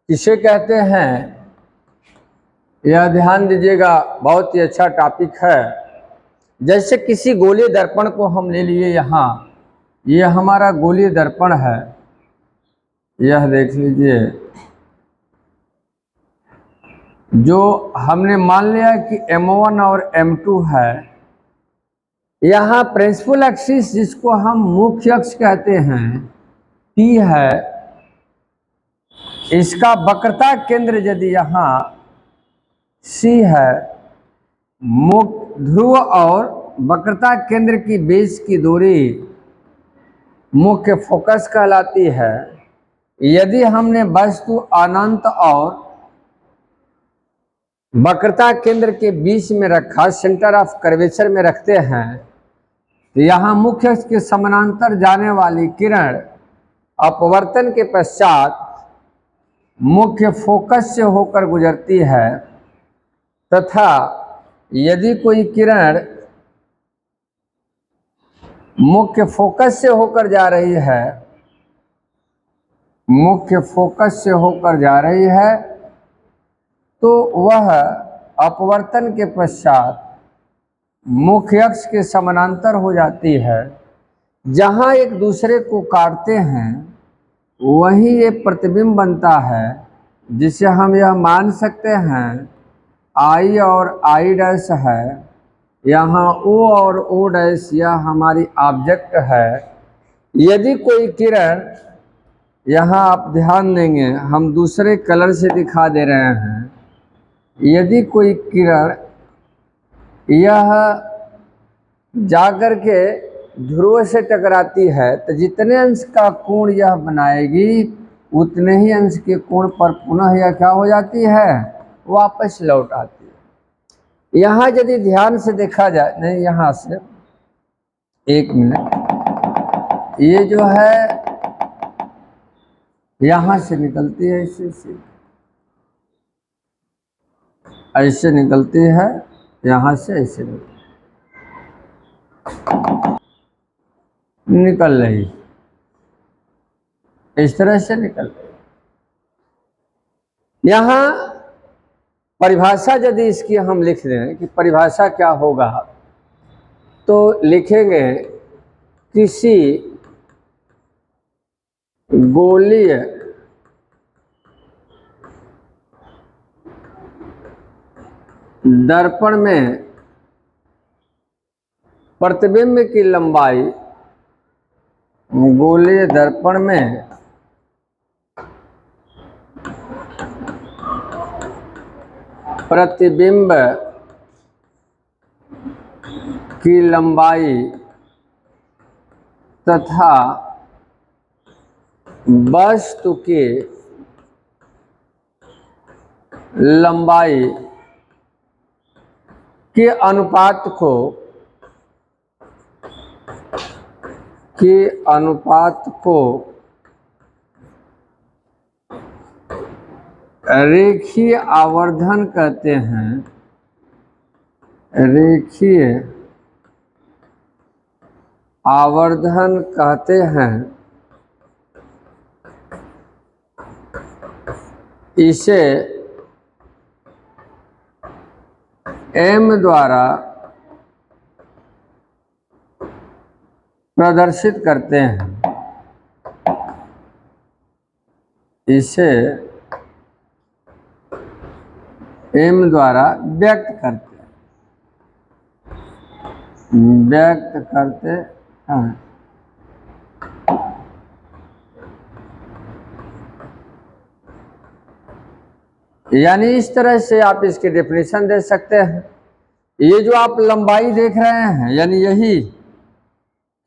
किसे कहते हैं, यह ध्यान दीजिएगा, बहुत ही अच्छा टॉपिक है। जैसे किसी गोलीय दर्पण को हम ले लिए यहाँ, यह हमारा गोलीय दर्पण है, यह देख लीजिए। जो हमने मान लिया कि M1 और M2 है। यहाँ प्रिंसिपल एक्सिस जिसको हम मुख्य अक्ष कहते हैं P है, इसका वक्रता केंद्र यदि यहाँ C है, मुख्य ध्रुव और वक्रता केंद्र की बीच की दूरी मुख्य फोकस कहलाती है। यदि हमने वस्तु अनंत और वक्रता केंद्र के बीच में रखा, सेंटर ऑफ कर्वेचर में रखते हैं, तो यहाँ मुख्य अक्ष के समानांतर जाने वाली किरण अपवर्तन के पश्चात मुख्य फोकस से होकर गुजरती है, तथा यदि कोई किरण मुख्य फोकस से होकर जा रही है, मुख्य फोकस से होकर जा रही है, तो वह अपवर्तन के पश्चात मुख्य अक्ष के समानांतर हो जाती है। जहाँ एक दूसरे को काटते हैं वहीं ये प्रतिबिंब बनता है, जिसे हम यह मान सकते हैं I और I डैश है, यहाँ O और O डैश यह हमारी ऑब्जेक्ट है। यदि कोई किरण, यहाँ आप ध्यान देंगे हम दूसरे कलर से दिखा दे रहे हैं, यदि कोई किरण यह जाकर के ध्रुव से टकराती है, तो जितने अंश का कोण यह बनाएगी उतने ही अंश के कोण पर पुनः यह क्या हो जाती है, वापस लौट आती है। यहाँ यदि ध्यान से देखा जाए, नहीं यहाँ से एक मिनट, ये जो है यहाँ से निकलती है, ऐसे निकलती है, यहाँ से ऐसे निकल रही, इस तरह से निकल रही। यहाँ परिभाषा यदि इसकी हम लिख दें कि परिभाषा क्या होगा, तो लिखेंगे किसी गोलीय दर्पण में प्रतिबिंब की लंबाई, गोलीय दर्पण में प्रतिबिंब की लंबाई तथा वस्तु की लंबाई के अनुपात को रेखीय आवर्धन कहते हैं। रेखीय आवर्धन कहते हैं। इसे M द्वारा प्रदर्शित करते हैं। इसे M द्वारा व्यक्त करते हैं। यानी इस तरह से आप इसकी डेफिनेशन दे सकते हैं। ये जो आप लंबाई देख रहे हैं, यानी यही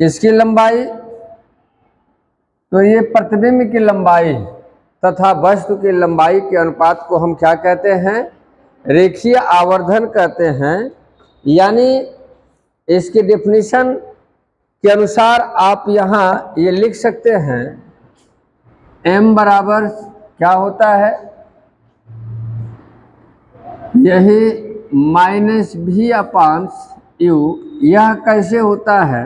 किसकी लंबाई, तो ये प्रतिबिंब की लंबाई तथा वस्तु की लंबाई के अनुपात को हम क्या कहते हैं, रेखीय आवर्धन कहते हैं। यानी इसकी डेफिनेशन के अनुसार आप यहाँ ये लिख सकते हैं, M बराबर क्या होता है, यही -v/u यह कैसे होता है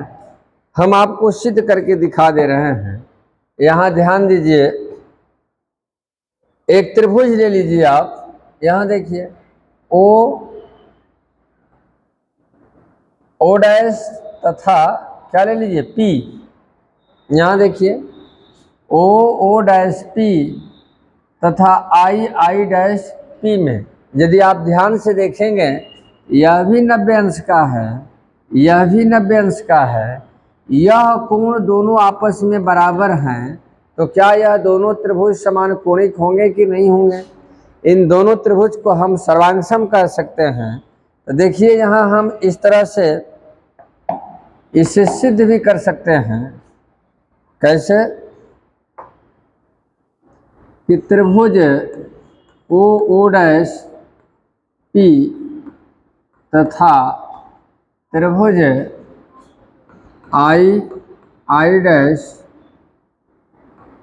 हम आपको सिद्ध करके दिखा दे रहे हैं। यहाँ ध्यान दीजिए, एक त्रिभुज ले लीजिए आप, यहाँ देखिए ओ डैश तथा क्या ले लीजिए P, यहाँ देखिए ओ डैश P तथा I डैश P में यदि आप ध्यान से देखेंगे यह भी 90 अंश का है, यह भी 90 अंश का है, यह कोण दोनों आपस में बराबर हैं, तो क्या यह दोनों त्रिभुज समान कोणिक होंगे कि नहीं होंगे? इन दोनों त्रिभुज को हम सर्वांगसम कह सकते हैं। तो देखिए यहाँ हम इस तरह से इसे सिद्ध भी कर सकते हैं। कैसे? कि त्रिभुज ओ डैश P तथा त्रिभुज I डैश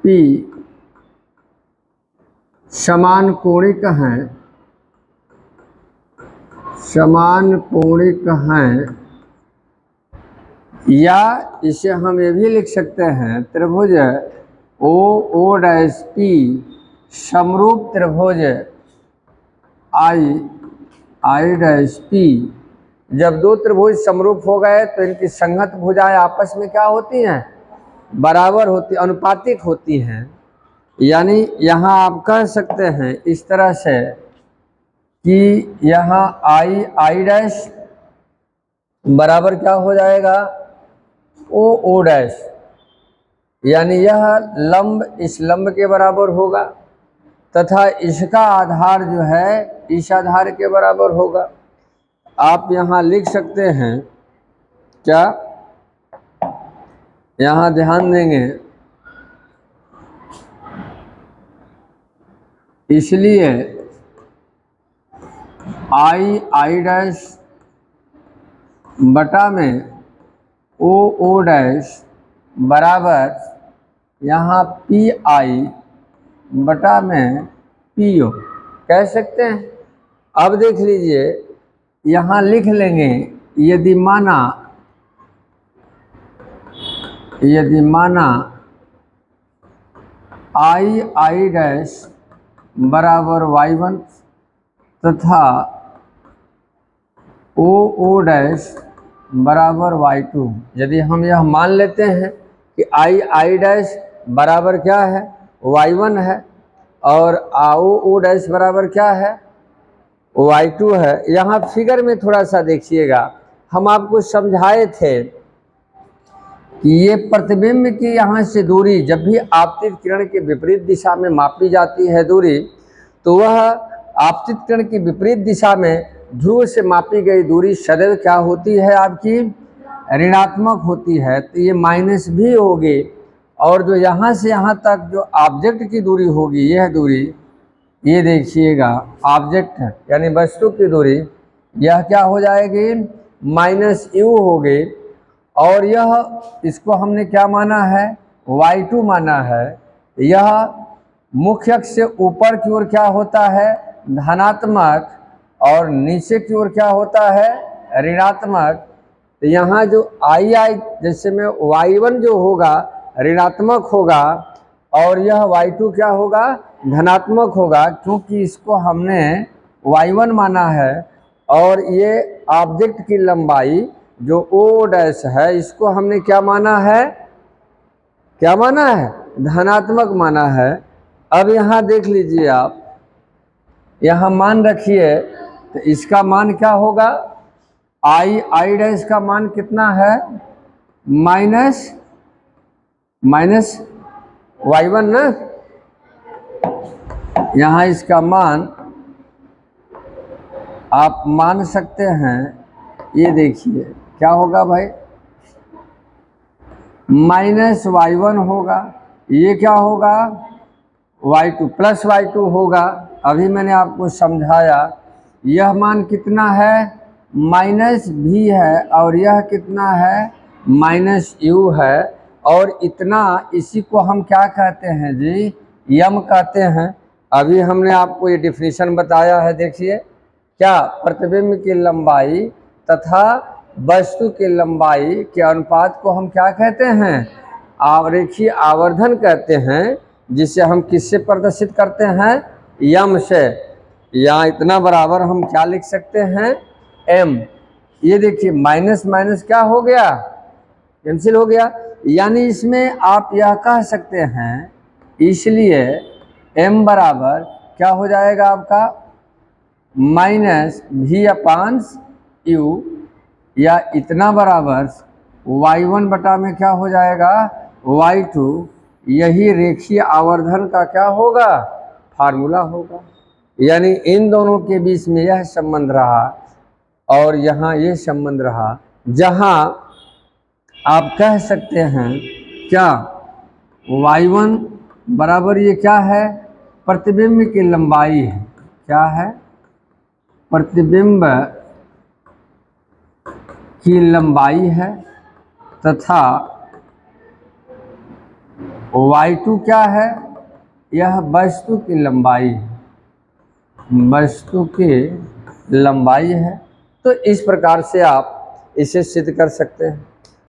P समान कोणिक हैं, समान कोणिक हैं, या इसे हम ये भी लिख सकते हैं त्रिभुज ओ डैश P समरूप त्रिभुज I डैश P। जब दो त्रिभुज समरूप हो गए तो इनकी संगत भुजाएं आपस में क्या होती हैं? बराबर होती, अनुपातिक होती हैं। यानी यहाँ आप कह सकते हैं इस तरह से कि यहाँ I डैश बराबर क्या हो जाएगा? ओ डैश, यानी यह लंब इस लंब के बराबर होगा तथा इसका आधार जो है इस आधार के बराबर होगा। आप यहाँ लिख सकते हैं क्या? यहाँ ध्यान देंगे, इसलिए I डैश बटा में ओ डैश बराबर यहाँ PI बटा में PO कह सकते हैं। अब देख लीजिए, यहाँ लिख लेंगे यदि माना I डैश बराबर Y1 तथा ओ डैश बराबर Y2, यदि हम यह मान लेते हैं कि I डैश बराबर क्या है? Y1 है और ओ डैश बराबर क्या है? Y2 है। यहाँ फिगर में थोड़ा सा देखिएगा, हम आपको समझाए थे कि ये प्रतिबिंब की यहाँ से दूरी जब भी आपतित किरण के विपरीत दिशा में मापी जाती है दूरी, तो वह आपतित किरण की विपरीत दिशा में ध्रुव से मापी गई दूरी सदैव क्या होती है? आपकी ऋणात्मक होती है। तो ये माइनस भी होगी, और जो यहाँ से यहाँ तक जो ऑब्जेक्ट की दूरी होगी, यह दूरी, ये देखिएगा ऑब्जेक्ट यानी वस्तु की दूरी, यह क्या हो जाएगी? -u होगी। और यह इसको हमने क्या माना है? Y2 माना है। यह मुख्य अक्ष से ऊपर की ओर क्या होता है? धनात्मक, और नीचे की ओर क्या होता है? ऋणात्मक। तो यहाँ जो I जैसे में Y1 जो होगा ऋणात्मक होगा और यह Y2 क्या होगा? धनात्मक होगा, क्योंकि इसको हमने Y1 माना है। और ये ऑब्जेक्ट की लंबाई जो ओ डैश है इसको हमने क्या माना है? क्या माना है? धनात्मक माना है। अब यहाँ देख लीजिए आप, यहाँ मान रखिए, तो इसका मान क्या होगा? I डैश का मान कितना है? माइनस Y1 ना। यहाँ इसका मान आप मान सकते हैं, ये देखिए क्या होगा भाई? -Y1 होगा, ये क्या होगा? Y2 प्लस Y2 होगा। अभी मैंने आपको समझाया, यह मान कितना है? -V है, और यह कितना है? -U है। और इतना, इसी को हम क्या कहते हैं जी? यम कहते हैं। अभी हमने आपको ये डिफिनीशन बताया है, देखिए क्या? प्रतिबिंब की लंबाई तथा वस्तु की लंबाई के अनुपात को हम क्या कहते हैं? आरेखीय आवर्धन कहते हैं, जिसे हम किससे प्रदर्शित करते हैं? यम से। यहाँ इतना बराबर हम क्या लिख सकते हैं? एम। ये देखिए माइनस माइनस क्या हो गया? कैंसिल हो गया। यानी इसमें आप यह कह सकते हैं, इसलिए m बराबर क्या हो जाएगा आपका? माइनस v अपान u, या इतना बराबर y1 बटा में क्या हो जाएगा? y2। यही रेखीय आवर्धन का क्या होगा? फार्मूला होगा। यानी इन दोनों के बीच में यह संबंध रहा और यहाँ ये संबंध रहा, जहाँ आप कह सकते हैं क्या? y1 बराबर ये क्या है? प्रतिबिंब की लंबाई है। क्या है? प्रतिबिंब की लंबाई है, तथा y2 क्या है? यह वस्तु की लंबाई है। वस्तु की लंबाई है। तो इस प्रकार से आप इसे सिद्ध कर सकते हैं।